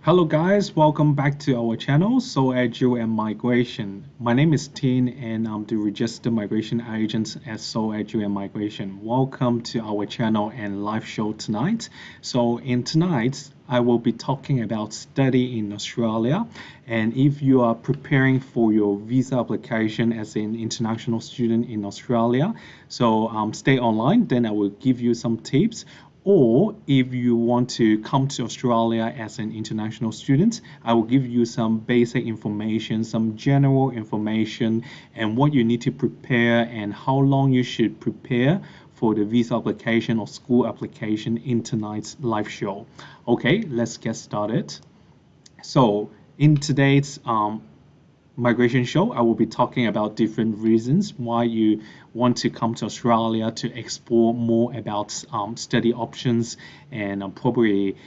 Hello guys, welcome back to our channel, Edu and Migration. My name is Tin and I'm the registered migration agent at Edu and Migration. Welcome to our channel and live show tonight. In tonight, I will be talking about study in Australia, and if you are preparing for your visa application as an international student in Australia, stay online, then I will give you some tips. Or if you want to come to Australia as an international student, I will give you some basic information, some general information, and what you need to prepare and how long you should prepare for the visa application or school application in tonight's live show. Okay, let's get started. So in today's migration show, I will be talking about different reasons why you want to come to Australia to explore more about study options and probably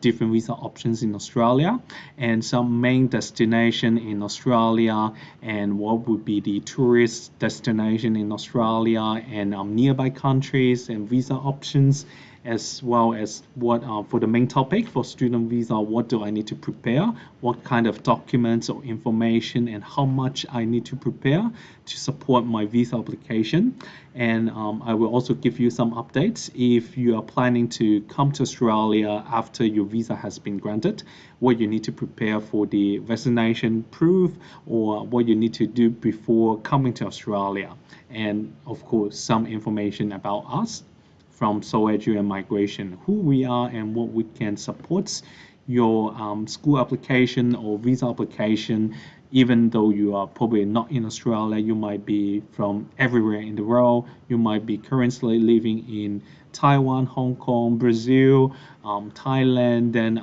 different visa options in Australia, and some main destination in Australia, and what would be the tourist destination in Australia, and nearby countries and visa options, as well as what for the main topic for student visa, what do I need to prepare, what kind of documents or information, and how much I need to prepare to support my visa application. And I will also give you some updates if you are planning to come to Australia after your visa has been granted, what you need to prepare for the vaccination proof, or what you need to do before coming to Australia, and of course some information about us from Edu and Migration, who we are and what we can support your school application or visa application. Even though you are probably not in Australia, you might be from everywhere in the world. You might be currently living in Taiwan, Hong Kong, Brazil, Thailand, then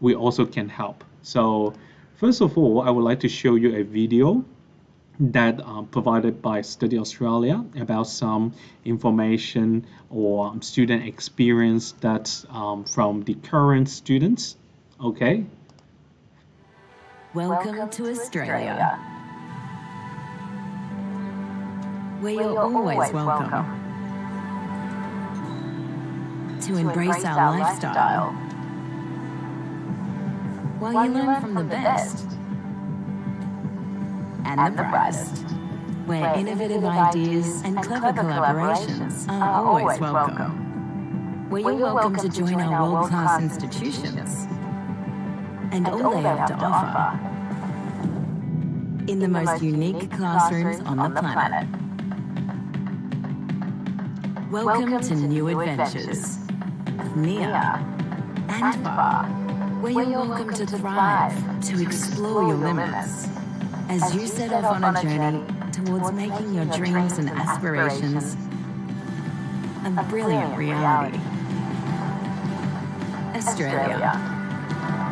we also can help. So first of all, I would like to show you a video that provided by Study Australia about some information or student experience that's from the current students. Okay. Welcome to Australia, where you're always welcome to embrace our lifestyle while you learn from the best and the brightest, where innovative ideas and clever collaborations are always welcome, where you're welcome to join our world-class institutions and all they have to offer in the most unique classrooms on the planet. Welcome to new adventures, near and far, where you're welcome to thrive, to explore your limits, as you set off on a journey towards making your dreams and aspirations a brilliant reality. Australia,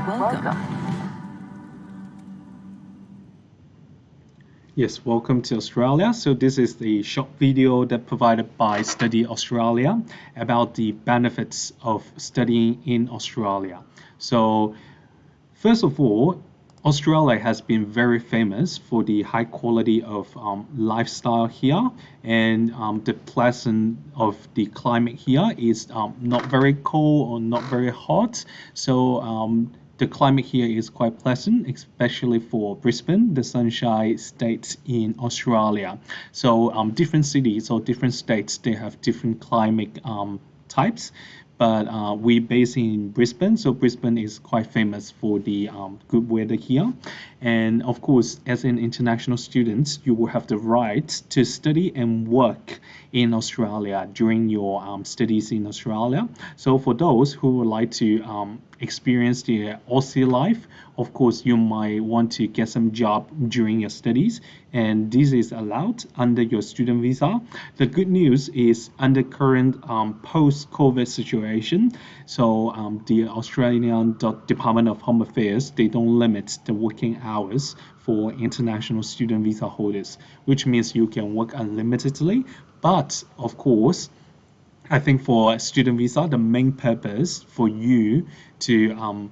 welcome. Yes, welcome to Australia. So this is the short video that provided by Study Australia about the benefits of studying in Australia. So first of all, Australia has been very famous for the high quality of lifestyle here, and the pleasant of the climate here is not very cold or not very hot. So the climate here is quite pleasant, especially for Brisbane, the sunshine state in Australia. So different cities or different states, they have different climate types. But we based in Brisbane, so Brisbane is quite famous for the good weather here. And of course, as an international student, you will have the right to study and work in Australia during your studies in Australia. So for those who would like to experience the Aussie life, of course, you might want to get some job during your studies, and this is allowed under your student visa. The good news is under current post-COVID situation, so the Australian Department of Home Affairs, they don't limit the working hours for international student visa holders, which means you can work unlimitedly. But of course, I think for student visa, the main purpose for you to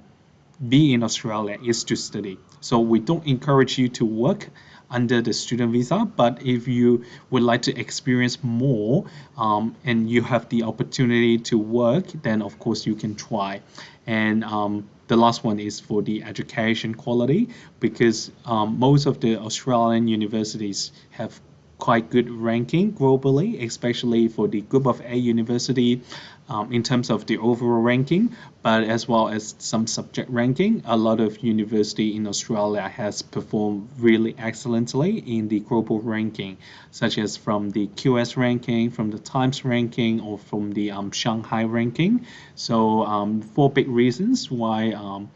be in Australia is to study. So we don't encourage you to work under the student visa. But if you would like to experience more and you have the opportunity to work, then of course you can try. And the last one is for the education quality, because most of the Australian universities have quite good ranking globally, especially for the Group of A university in terms of the overall ranking, but as well as some subject ranking. A lot of university in Australia has performed really excellently in the global ranking, such as from the QS ranking, from the Times ranking, or from the Shanghai ranking. So four big reasons why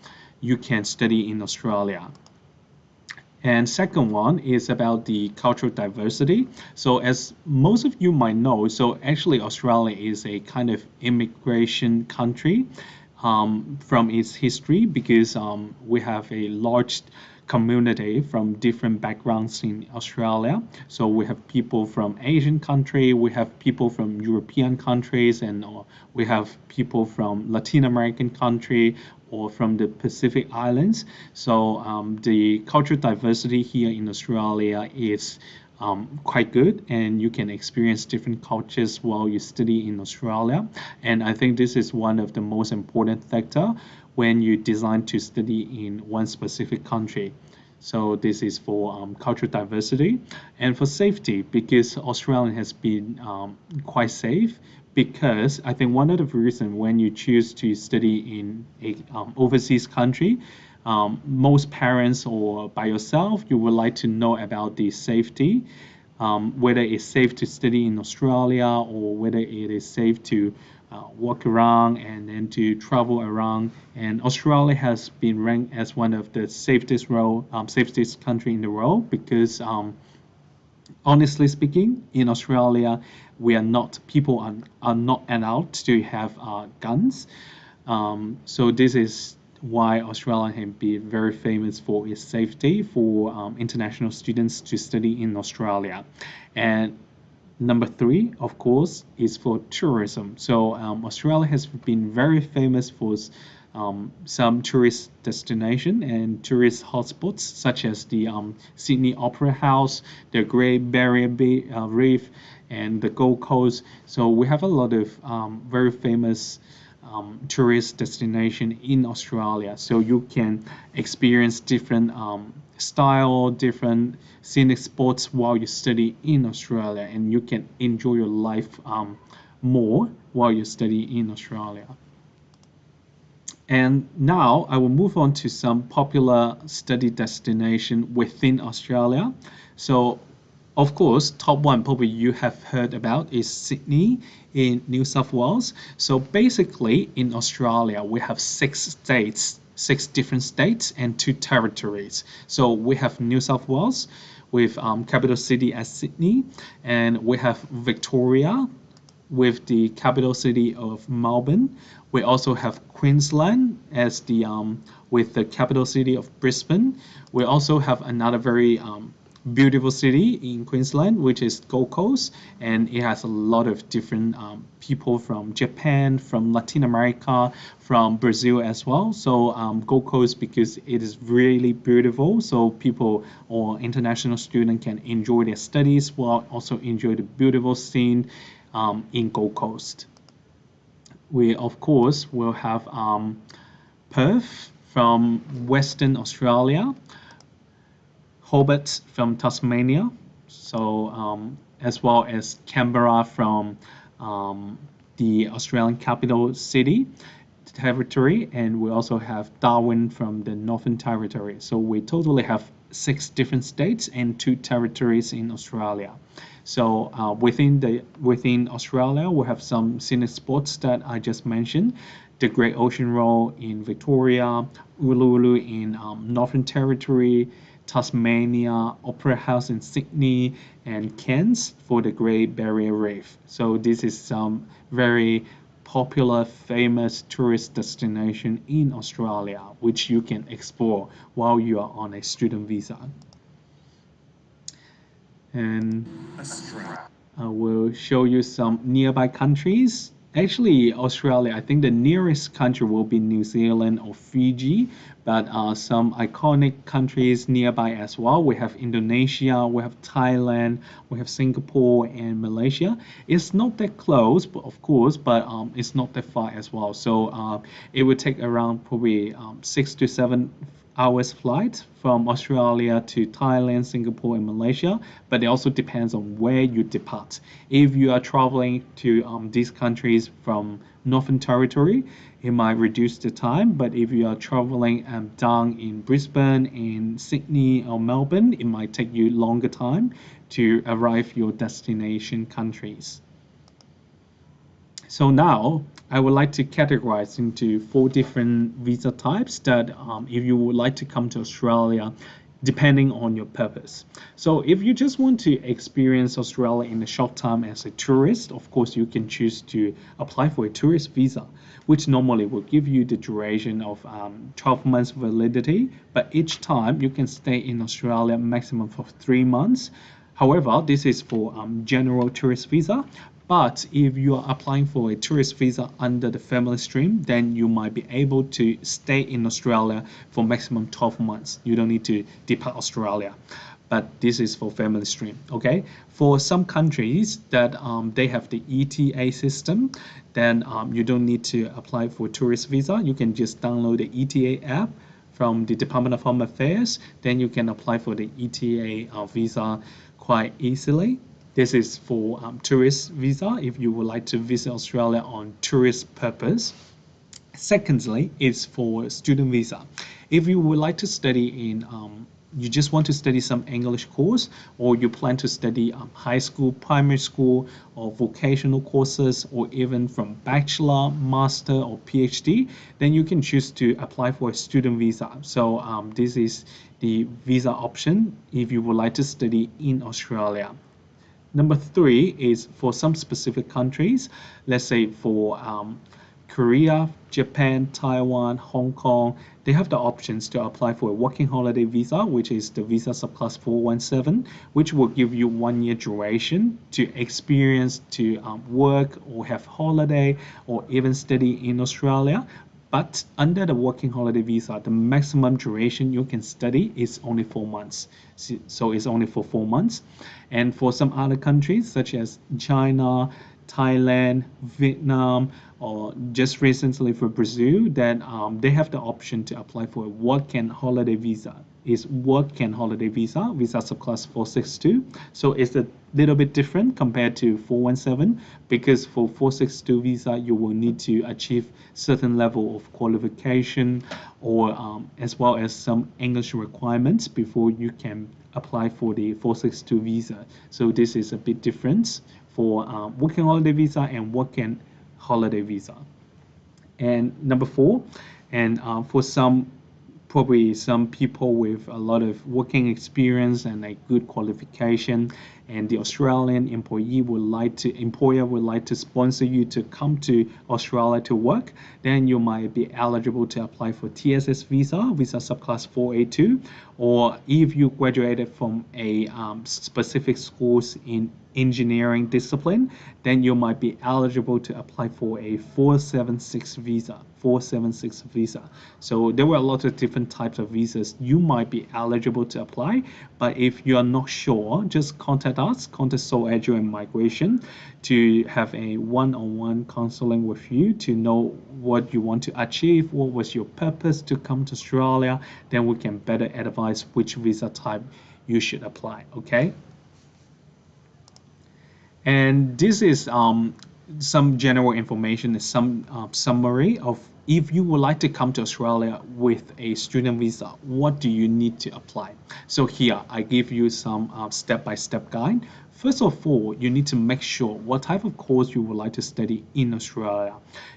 you can study in Australia. And second one is about the cultural diversity. So as most of you might know, so actually Australia is a kind of immigration country from its history, because we have a large community from different backgrounds in Australia. So we have people from Asian country, we have people from European countries, and we have people from Latin American country or from the Pacific Islands. So the cultural diversity here in Australia is quite good, and you can experience different cultures while you study in Australia. And I think this is one of the most important factor when you design to study in one specific country. So this is for cultural diversity. And for safety, because Australia has been quite safe, because I think one of the reasons when you choose to study in a overseas country, most parents or by yourself, you would like to know about the safety, whether it's safe to study in Australia, or whether it is safe to walk around and then to travel around. And Australia has been ranked as one of the safest country in the world, because honestly speaking, in Australia, we are not people are not allowed to have guns. So this is why Australia has been very famous for its safety for international students to study in Australia. And number three, of course, is for tourism. So Australia has been very famous for some tourist destination and tourist hotspots, such as the Sydney Opera House, the Great Barrier Reef, and the Gold Coast. So we have a lot of very famous tourist destination in Australia. So you can experience different style, different scenic spots while you study in Australia, and you can enjoy your life more while you study in Australia. And now I will move on to some popular study destination within Australia. So of course, top one probably you have heard about is Sydney in New South Wales. So basically in Australia, we have six states, six different states and two territories. So we have New South Wales with capital city as Sydney, and we have Victoria with the capital city of Melbourne. We also have Queensland as the with the capital city of Brisbane. We also have another very beautiful city in Queensland, which is Gold Coast, and it has a lot of different people from Japan, from Latin America, from Brazil as well. So Gold Coast, because it is really beautiful, so people or international students can enjoy their studies while also enjoy the beautiful scene in Gold Coast. We of course will have Perth from Western Australia, Hobart from Tasmania, so as well as Canberra from the Australian capital city territory, and we also have Darwin from the Northern Territory. So we totally have six different states and two territories in Australia. So within Australia, we have some scenic spots that I just mentioned: the Great Ocean Road in Victoria, Uluru in Northern Territory, Tasmania, Opera House in Sydney, and Cairns for the Great Barrier Reef. So this is some very popular, famous tourist destination in Australia, which you can explore while you are on a student visa. And I will show you some nearby countries Actually, Australia, I think the nearest country will be New Zealand or Fiji, but some iconic countries nearby as well. We have Indonesia, we have Thailand, we have Singapore and Malaysia. It's not that close, but of course, but it's not that far as well. So it would take around probably 6 to 7 hours flight from Australia to Thailand, Singapore, and Malaysia, but it also depends on where you depart. If you are traveling to these countries from Northern Territory, it might reduce the time, but if you are traveling down in Brisbane, in Sydney, or Melbourne, it might take you longer time to arrive your destination countries. So now I would like to categorize into 4 different visa types that if you would like to come to Australia, depending on your purpose. So if you just want to experience Australia in a short time as a tourist, of course you can choose to apply for a tourist visa, which normally will give you the duration of 12 months validity, but each time you can stay in Australia maximum for 3 months. However, this is for general tourist visa. But if you are applying for a tourist visa under the family stream, then you might be able to stay in Australia for maximum 12 months. You don't need to depart Australia. But this is for family stream, okay? For some countries that they have the ETA system, then you don't need to apply for tourist visa. You can just download the ETA app from the Department of Home Affairs. Then you can apply for the ETA visa quite easily. This is for tourist visa if you would like to visit Australia on tourist purpose. Secondly, it's for student visa. If you would like to study in, you just want to study some English course, or you plan to study high school, primary school, or vocational courses, or even from bachelor, master, or PhD, then you can choose to apply for a student visa. So this is the visa option if you would like to study in Australia. Number 3 is for some specific countries, let's say for Korea, Japan, Taiwan, Hong Kong, they have the options to apply for a working holiday visa, which is the visa subclass 417, which will give you 1 year duration to experience, to work or have holiday or even study in Australia. But under the working holiday visa, the maximum duration you can study is only 4 months. So it's only for 4 months. And for some other countries, such as China, Thailand, Vietnam, or just recently for Brazil, then they have the option to apply for a work and holiday visa. Is work and holiday visa, visa subclass 462. So it's a little bit different compared to 417 because for 462 visa, you will need to achieve certain level of qualification or as well as some English requirements before you can apply for the 462 visa. So this is a bit different for working holiday visa and working holiday visa. And number 4, and for probably some people with a lot of working experience and a good qualification, and the Australian employer would like to sponsor you to come to Australia to work, then you might be eligible to apply for TSS visa, visa subclass 482, or if you graduated from a specific schools in engineering discipline, then you might be eligible to apply for a 476 visa. 476 visa. So there were a lot of different types of visas you might be eligible to apply, but if you are not sure, just contact us, contact Soul Edu and Migration to have a one-on-one counseling with you to know what you want to achieve, what was your purpose to come to Australia, then we can better advise which visa type you should apply, okay? And this is some general information, some summary of if you would like to come to Australia with a student visa, what do you need to apply? So here I give you some step-by-step guide. First of all, you need to make sure what type of course you would like to study in Australia.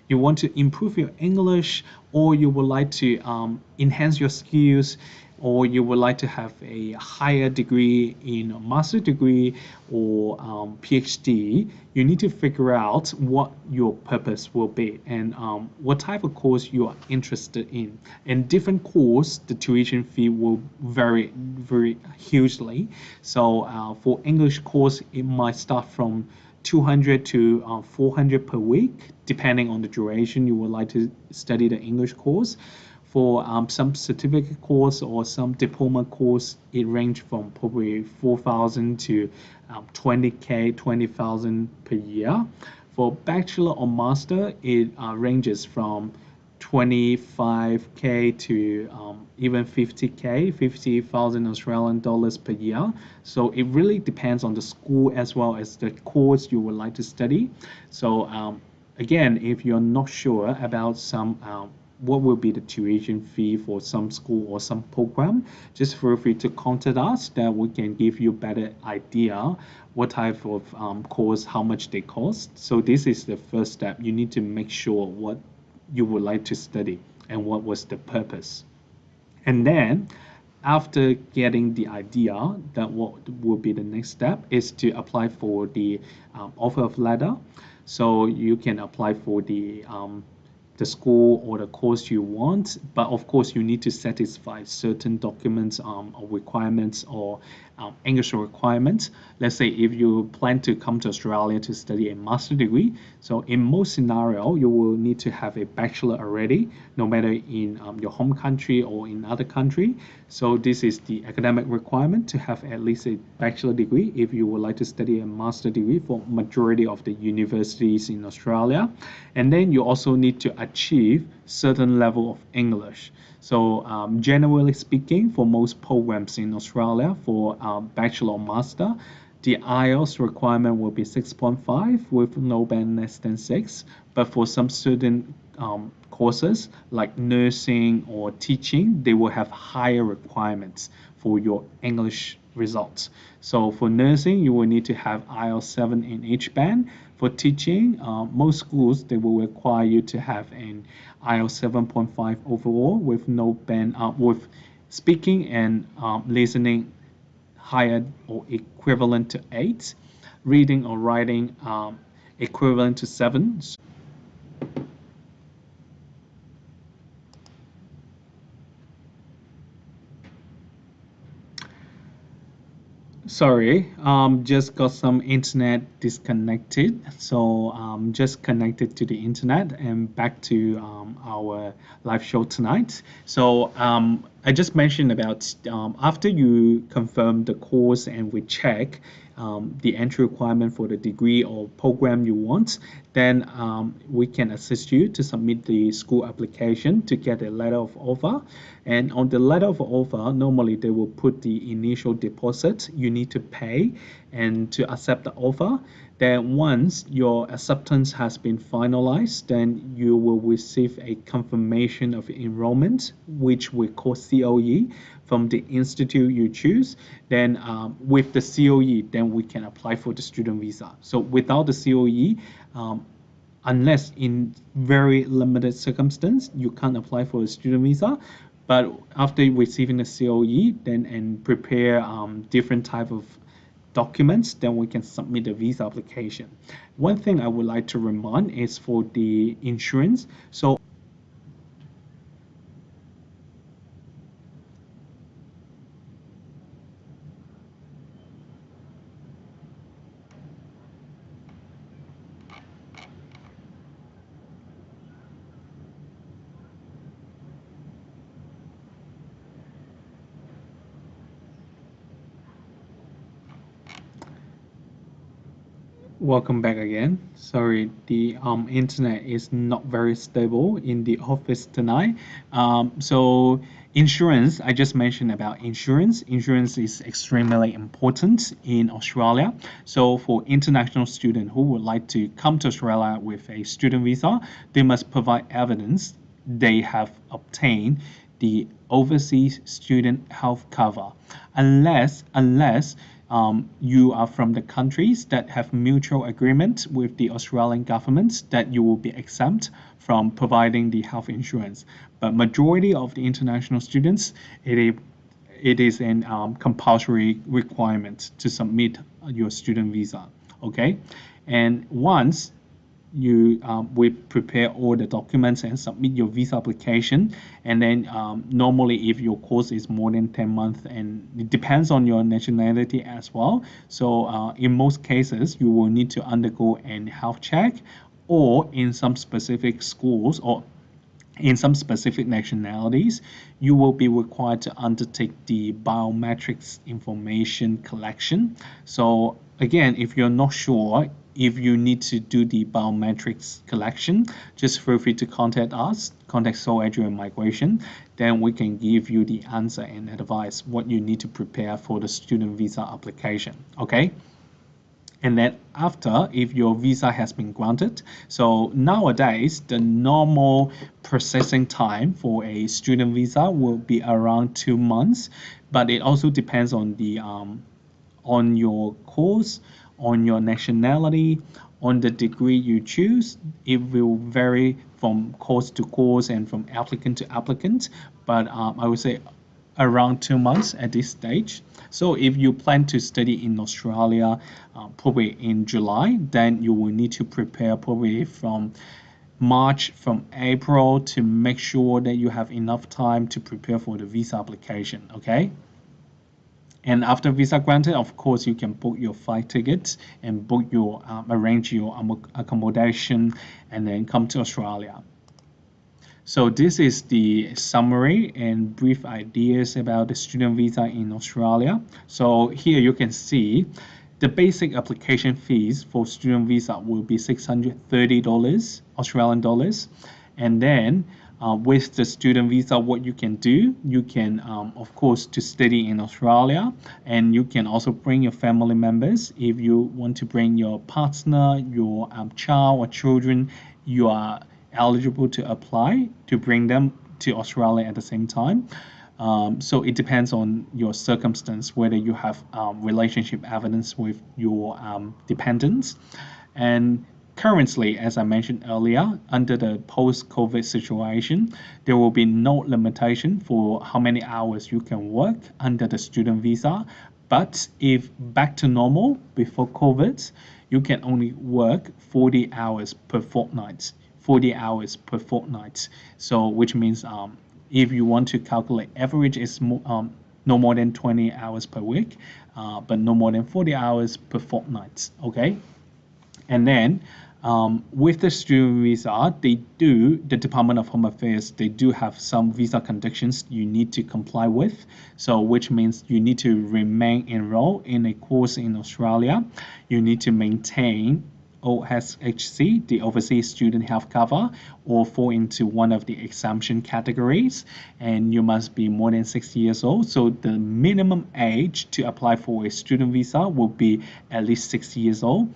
You want to improve your English, or you would like to enhance your skills, or you would like to have a higher degree in a master degree or PhD, you need to figure out what your purpose will be and what type of course you are interested in. And different course, the tuition fee will vary very hugely. So for English course, it might start from 200 to 400 per week, depending on the duration you would like to study the English course. For some certificate course or some diploma course, it ranges from probably 4,000 to 20K, 20,000 per year. For bachelor or master, it ranges from 25K to even 50K, 50,000 Australian dollars per year. So it really depends on the school as well as the course you would like to study. So again, if you're not sure about some what will be the tuition fee for some school or some program, just feel free to contact us that we can give you better idea what type of course, how much they cost. So this is the first step. You need to make sure what you would like to study and what was the purpose. And then after getting the idea, that what will be the next step is to apply for the offer of letter. So you can apply for the school or the course you want, but of course you need to satisfy certain documents or requirements or English requirements. Let's say if you plan to come to Australia to study a master degree, so in most scenario you will need to have a bachelor already, no matter in your home country or in other country. So this is the academic requirement to have at least a bachelor degree if you would like to study a master degree for majority of the universities in Australia. And then you also need to achieve certain level of English. So generally speaking, for most programs in Australia for bachelor or master, the IELTS requirement will be 6.5 with no band less than 6. But for some student courses like nursing or teaching, they will have higher requirements for your English results. So for nursing, you will need to have IELTS 7 in each band. For teaching, most schools, they will require you to have an IELTS 7.5 overall with no band, with speaking and listening higher or equivalent to 8, reading or writing equivalent to 7. Sorry, just got some internet disconnected. So just connected to the internet and back to our live show tonight. So I just mentioned about after you confirm the course and we check the entry requirement for the degree or program you want, then we can assist you to submit the school application to get a letter of offer. And on the letter of offer, normally they will put the initial deposit you need to pay and to accept the offer. Then once your acceptance has been finalized, then you will receive a confirmation of enrollment, which we call COE, from the institute you choose. Then with the COE, then we can apply for the student visa. So without the COE, unless in very limited circumstance, you can't apply for a student visa. But after receiving the COE, then and prepare different type of documents, then we can submit the visa application. One thing I would like to remind is for the insurance. So welcome back again. Sorry, the internet is not very stable in the office tonight. So insurance, I just mentioned about insurance. Insurance is extremely important in Australia. So for international students who would like to come to Australia with a student visa, they must provide evidence they have obtained the overseas student health cover, unless you are from the countries that have mutual agreement with the Australian government that you will be exempt from providing the health insurance. But majority of the international students, it is an compulsory requirement to submit your student visa. Okay, and once we prepare all the documents and submit your visa application. And then normally if your course is more than 10 months, and it depends on your nationality as well. So in most cases, you will need to undergo an health check, or in some specific schools or in some specific nationalities, you will be required to undertake the biometrics information collection. So again, if you're not sure if you need to do the biometrics collection, just feel free to contact us, contact Seoul Edu and Migration. Then we can give you the answer and advice what you need to prepare for the student visa application. Okay. And then after, if your visa has been granted, so nowadays the normal processing time for a student visa will be around 2 months, but it also depends on the on your course, on your nationality, on the degree you choose. It will vary from course to course and from applicant to applicant, but I would say around 2 months at this stage. So if you plan to study in Australia, probably in July, then you will need to prepare probably from March, from April, to make sure that you have enough time to prepare for the visa application. Okay. And after visa granted, of course, you can book your flight tickets and book your arrange your accommodation, and then come to Australia. So this is the summary and brief ideas about the student visa in Australia. So here you can see the basic application fees for student visa will be $630 Australian dollars. And then with the student visa, what you can do, you can, of course, to study in Australia, and you can also bring your family members. If you want to bring your partner, your child or children, you are eligible to apply to bring them to Australia at the same time. So it depends on your circumstance, whether you have relationship evidence with your dependents. And currently, as I mentioned earlier, under the post-COVID situation, there will be no limitation for how many hours you can work under the student visa. But if back to normal before COVID, you can only work 40 hours per fortnight. 40 hours per fortnight. So which means if you want to calculate average, is no more than 20 hours per week, but no more than 40 hours per fortnight. Okay. And then with the student visa, the Department of Home Affairs, they do have some visa conditions you need to comply with. So which means you need to remain enrolled in a course in Australia. You need to maintain OSHC, the Overseas Student Health Cover, or fall into one of the exemption categories, and you must be more than 60 years old. So the minimum age to apply for a student visa will be at least 60 years old.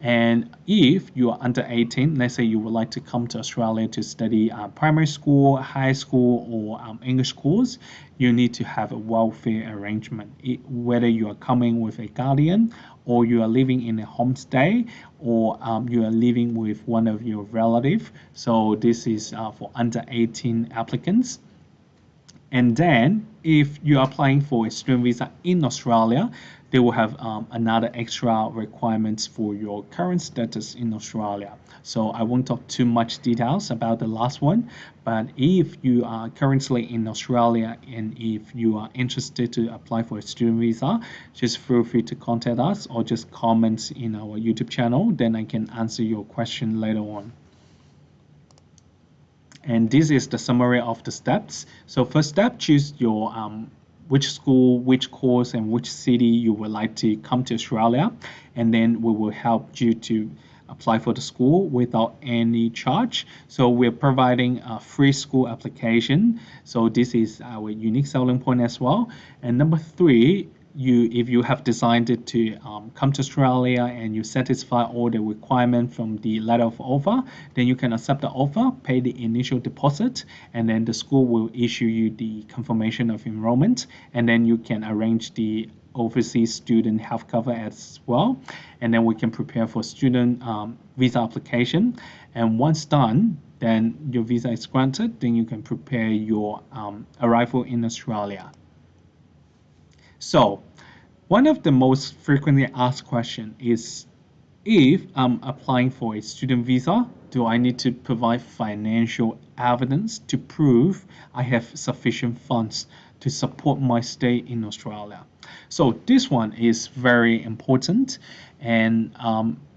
And if you are under 18, let's say you would like to come to Australia to study primary school, high school, or English course, you need to have a welfare arrangement. Whether you are coming with a guardian, or you are living in a homestay, or you are living with one of your relatives. So this is for under 18 applicants. And then if you're applying for a student visa in Australia, they will have another extra requirements for your current status in Australia. So I won't talk too much details about the last one, but if you are currently in Australia and if you are interested to apply for a student visa, just feel free to contact us or just comment in our YouTube channel, then I can answer your question later on. And this is the summary of the steps. So first step, choose your which school, which course, and which city you would like to come to Australia. And then we will help you to apply for the school without any charge. So we're providing a free school application. So this is our unique selling point as well. And number three, if you have decided to come to Australia and you satisfy all the requirements from the letter of offer, then you can accept the offer, pay the initial deposit, and then the school will issue you the confirmation of enrollment, and then you can arrange the overseas student health cover as well, and then we can prepare for student visa application. And once done, then your visa is granted, then you can prepare your arrival in Australia. So one of the most frequently asked questions is, If I'm applying for a student visa, do I need to provide financial evidence to prove I have sufficient funds to support my stay in Australia? So this one is very important, and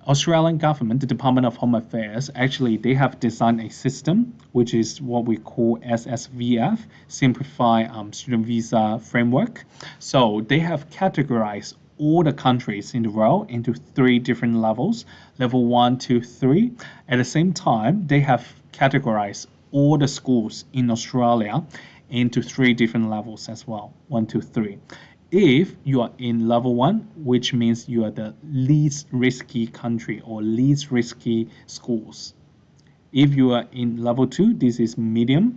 Australian government, the Department of Home Affairs, actually they have designed a system which is what we call SSVF, Simplified Student Visa Framework. So they have categorized all the countries in the world into three different levels, level 1, 2, 3. At the same time, they have categorized all the schools in Australia into three different levels as well, 1, 2, 3. If you are in level 1, which means you are the least risky country or least risky schools. If you are in level 2, this is medium.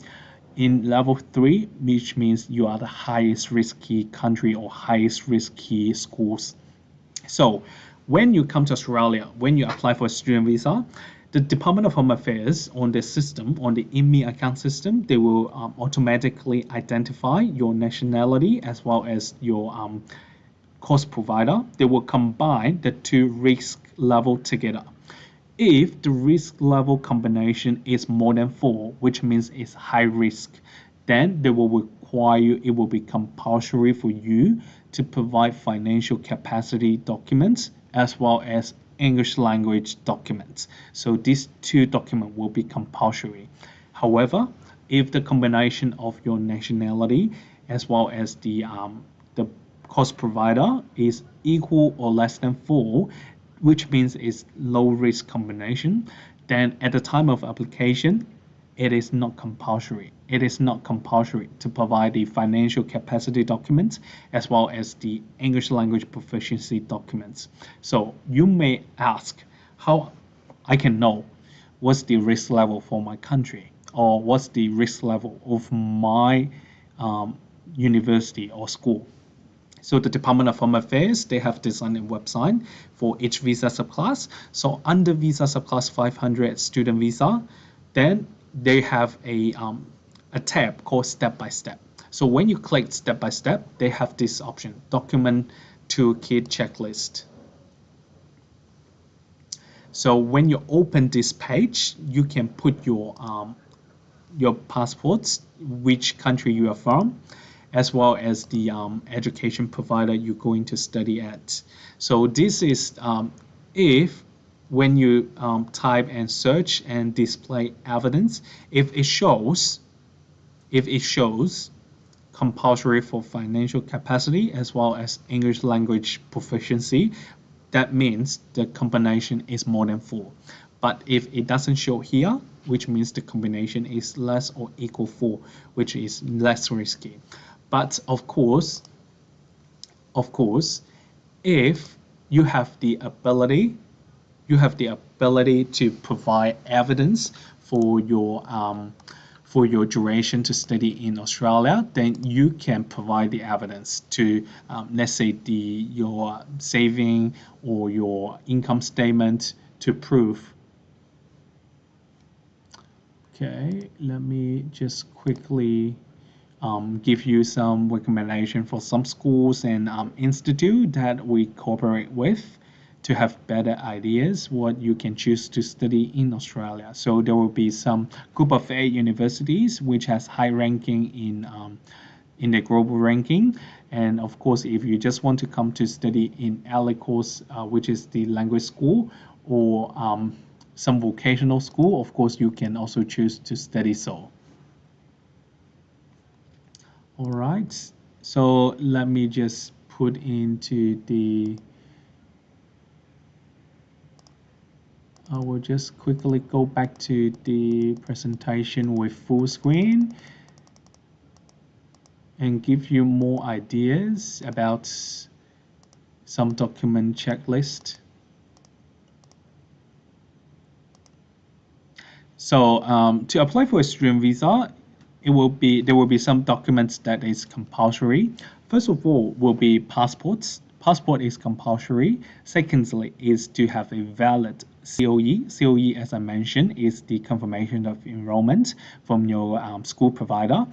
In level 3, which means you are the highest risky country or highest risky schools. So when you come to Australia, when you apply for a student visa, the Department of Home Affairs on the system, on the IMI account system, they will automatically identify your nationality as well as your course provider. They will combine the two risk level together. If the risk level combination is more than 4, which means it's high risk, then they will require you, it will be compulsory for you to provide financial capacity documents as well as English language documents. So these two documents will be compulsory. However, if the combination of your nationality as well as the course provider is equal or less than 4, which means it's low risk combination, then at the time of application, it is not compulsory. It is not compulsory to provide the financial capacity documents as well as the English language proficiency documents. So you may ask how I can know what's the risk level for my country or what's the risk level of my university or school. So the Department of Home Affairs, they have designed a website for each visa subclass. So under visa subclass 500 student visa, then they have a tab called Step by Step. So when you click Step by Step, they have this option, Document Toolkit Checklist. So when you open this page, you can put your passports, which country you are from, as well as the education provider you're going to study at. So this is if when you type and search and display evidence, if it shows compulsory for financial capacity as well as English language proficiency, that means the combination is more than 4. But if it doesn't show here, which means the combination is less or equal 4, which is less risky. But of course, if you have the ability, to provide evidence for your duration to study in Australia, then you can provide the evidence to, let's say, your saving or your income statement to prove. Okay, let me just quickly give you some recommendation for some schools and institute that we cooperate with to have better ideas what you can choose to study in Australia. So there will be some group of 8 universities which has high ranking in the global ranking. And of course, if you just want to come to study in LA course, which is the language school, or some vocational school, of course, you can also choose to study so. All right, so let me just put into I will just quickly go back to the presentation with full screen and give you more ideas about some document checklist. So to apply for a student visa, there will be some documents that is compulsory. First of all, will be passports. Passport is compulsory. Secondly, is to have a valid COE. COE, as I mentioned, is the confirmation of enrollment from your school provider.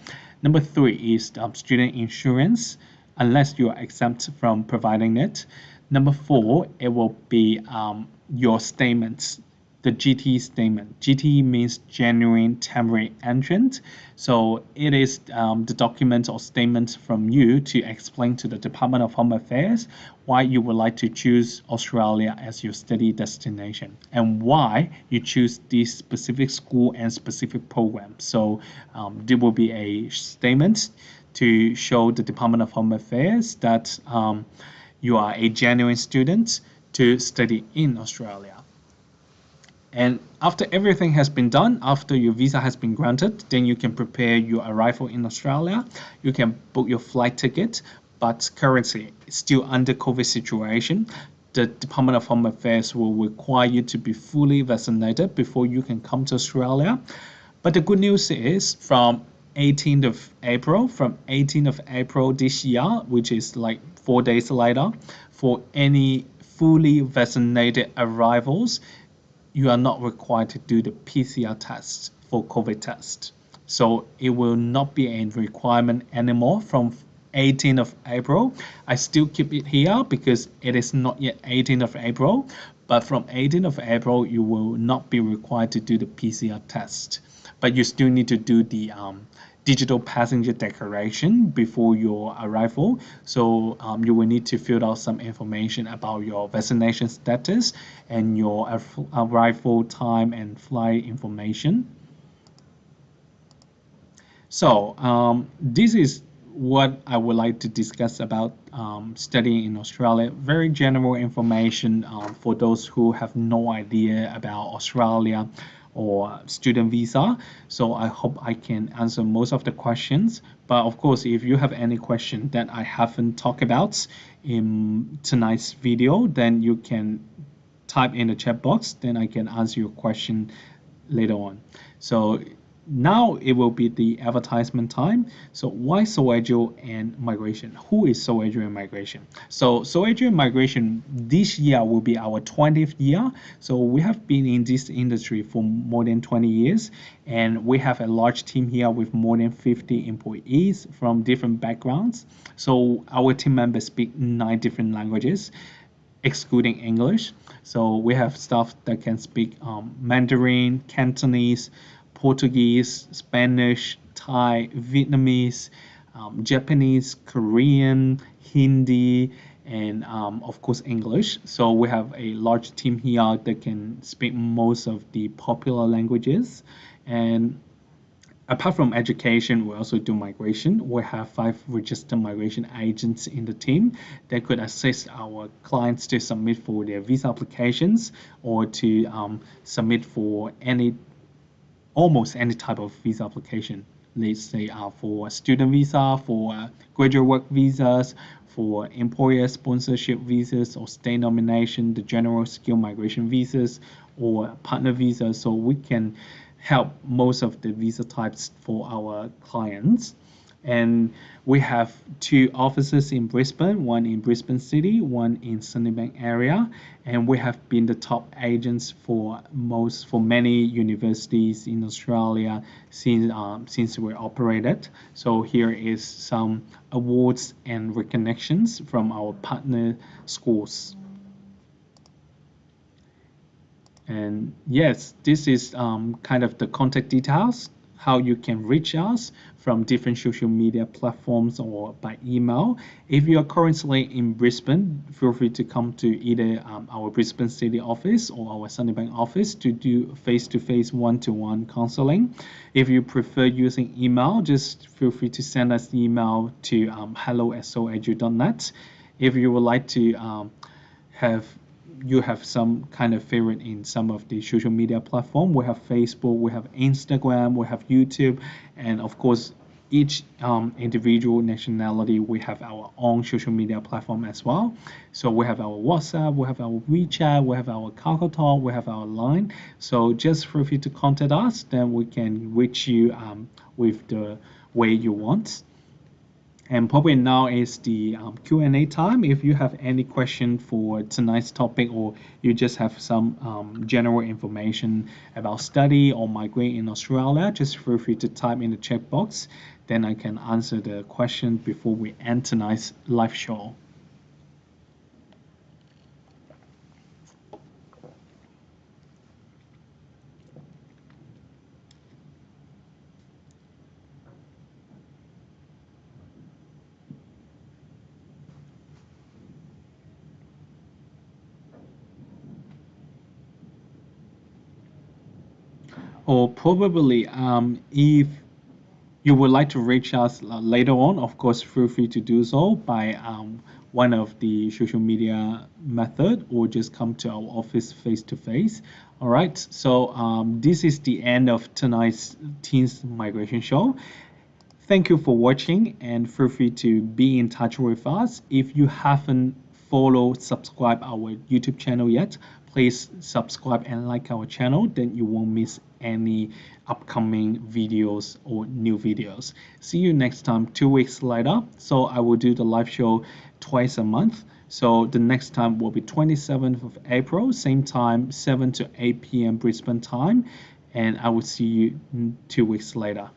Number 3 is student insurance, unless you are exempt from providing it. Number four, it will be your statements, the GT statement. GT means genuine temporary entrant. So it is the document or statement from you to explain to the Department of Home Affairs why you would like to choose Australia as your study destination and why you choose this specific school and specific program. So there will be a statement to show the Department of Home Affairs that you are a genuine student to study in Australia. And after everything has been done, after your visa has been granted, then you can prepare your arrival in Australia. You can book your flight ticket, but currently, still under COVID situation, the Department of Home Affairs will require you to be fully vaccinated before you can come to Australia. But the good news is from 18th of April this year, which is like 4 days later, for any fully vaccinated arrivals, you are not required to do the PCR test for COVID test. So it will not be a requirement anymore from 18th of April. I still keep it here because it is not yet 18th of April, but from 18th of April, you will not be required to do the PCR test. But you still need to do the digital passenger declaration before your arrival. So you will need to fill out some information about your vaccination status and your arrival time and flight information. So this is what I would like to discuss about studying in Australia. Very general information for those who have no idea about Australia or student visa. So I hope I can answer most of the questions. But of course, if you have any question that I haven't talked about in tonight's video, then you can type in the chat box. Then I can answer your question later on. So now it will be the advertisement time. So why SoAgile and migration? Who is SoAgile and migration? So SoAgile and migration this year will be our 20th year. So we have been in this industry for more than 20 years, and we have a large team here with more than 50 employees from different backgrounds. So our team members speak 9 different languages, excluding English. So we have staff that can speak Mandarin, Cantonese, Portuguese, Spanish, Thai, Vietnamese, Japanese, Korean, Hindi, and of course English. So we have a large team here that can speak most of the popular languages. And apart from education, we also do migration. We have 5 registered migration agents in the team that could assist our clients to submit for their visa applications or to submit for almost any type of visa application. Let's say for student visa, for graduate work visas, for employer sponsorship visas or state nomination, the general skill migration visas or partner visas. So we can help most of the visa types for our clients. And we have 2 offices in Brisbane, one in Brisbane City, one in Sunnybank area, and we have been the top agents for many universities in Australia since we operated. So here is some awards and recognitions from our partner schools. And yes, this is kind of the contact details, how you can reach us from different social media platforms or by email. If you are currently in Brisbane, feel free to come to either our Brisbane City office or our Sunnybank office to do face-to-face one-to-one counseling. If you prefer using email, just feel free to send us email to hello@soedu.net. If you would like to have some kind of favorite in some of the social media platform. We have Facebook, we have Instagram, we have YouTube, and of course, each individual nationality, we have our own social media platform as well. So we have our WhatsApp, we have our WeChat, we have our KakaoTalk, we have our Line. So just feel free to contact us, then we can reach you with the way you want. And probably now is the Q&A time. If you have any question for tonight's topic or you just have some general information about study or migrate in Australia, just feel free to type in the chat box. Then I can answer the question before we end tonight's live show. Or probably if you would like to reach us later on, of course, feel free to do so by one of the social media method or just come to our office face to face. All right. So this is the end of tonight's Teens Migration Show. Thank you for watching and feel free to be in touch with us. If you haven't followed, subscribe our YouTube channel yet, please subscribe and like our channel, then you won't miss any upcoming videos or new videos. See you next time, 2 weeks later. So I will do the live show twice a month. So the next time will be 27th of April, same time, 7 to 8 p.m. Brisbane time. And I will see you 2 weeks later.